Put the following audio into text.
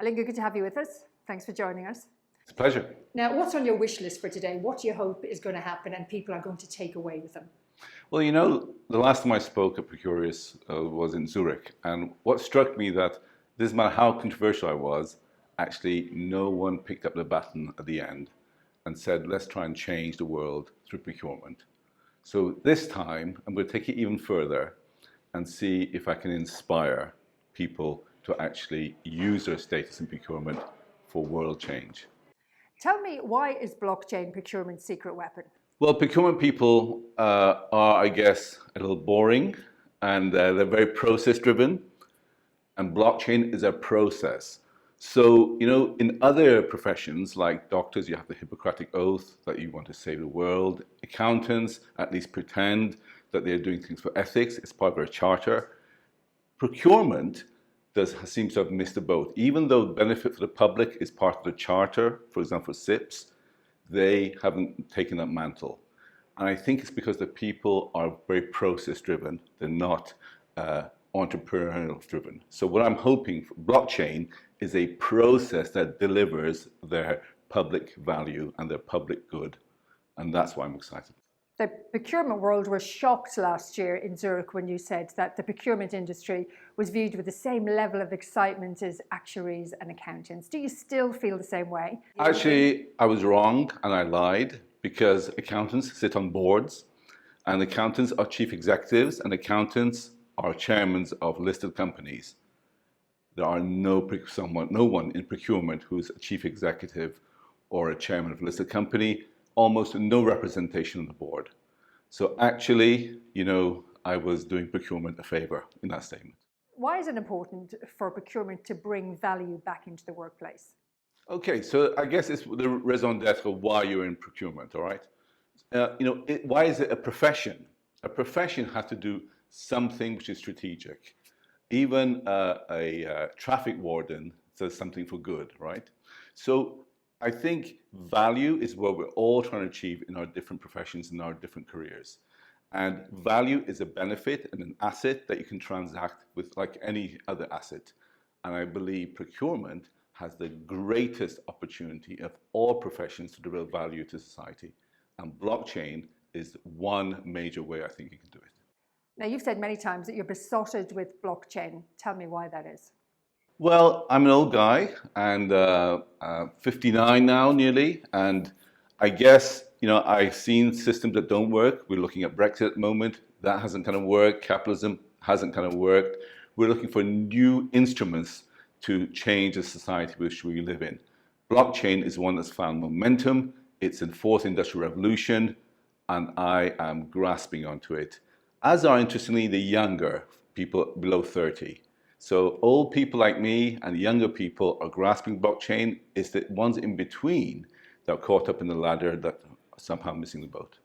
Olinga, good to have you with us. Thanks for joining us. It's a pleasure. Now, what's on your wish list for today? What do you hope is going to happen and people are going to take away with them? Well, the last time I spoke at Procurious was in Zurich, and what struck me that this matter how controversial I was, actually no one picked up the baton at the end and said, let's try and change the world through procurement. So this time, I'm going to take it even further and see if I can inspire people to actually use their status in procurement for world change. Tell me, why is blockchain procurement's secret weapon? Well, procurement people are, I guess, a little boring, and they're very process-driven, and blockchain is a process. So, in other professions, like doctors, you have the Hippocratic Oath that you want to save the world. Accountants at least pretend that they're doing things for ethics. It's part of their charter. Procurement seems to have missed the boat. Even though benefit for the public is part of the charter, for example, SIPs, they haven't taken that mantle. And I think it's because the people are very process-driven. They're not entrepreneurial-driven. So what I'm hoping for blockchain is a process that delivers their public value and their public good. And that's why I'm excited. The procurement world was shocked last year in Zurich when you said that the procurement industry was viewed with the same level of excitement as actuaries and accountants. Do you still feel the same way? Actually, I was wrong and I lied, because accountants sit on boards, and accountants are chief executives, and accountants are chairmen of listed companies. There are no one in procurement who's a chief executive or a chairman of a listed company. Almost no representation on the board. So actually, I was doing procurement a favor in that statement. Why is it important for procurement to bring value back into the workplace? Okay, so I guess it's the raison d'etre of why you're in procurement, all right? Why is it a profession? A profession has to do something which is strategic. Even a traffic warden says something for good, right? So I think value is what we're all trying to achieve in our different professions, in our different careers. And value is a benefit and an asset that you can transact with like any other asset. And I believe procurement has the greatest opportunity of all professions to deliver value to society. And blockchain is one major way I think you can do it. Now, you've said many times that you're besotted with blockchain. Tell me why that is. Well, I'm an old guy, and 59 now nearly, and I guess, I've seen systems that don't work. We're looking at Brexit at the moment. That hasn't kind of worked. Capitalism hasn't kind of worked. We're looking for new instruments to change the society which we live in. Blockchain is one that's found momentum. It's in fourth industrial revolution, and I am grasping onto it, as are, interestingly, the younger people below 30. So old people like me and younger people are grasping blockchain. It's the ones in between that are caught up in the ladder that are somehow missing the boat.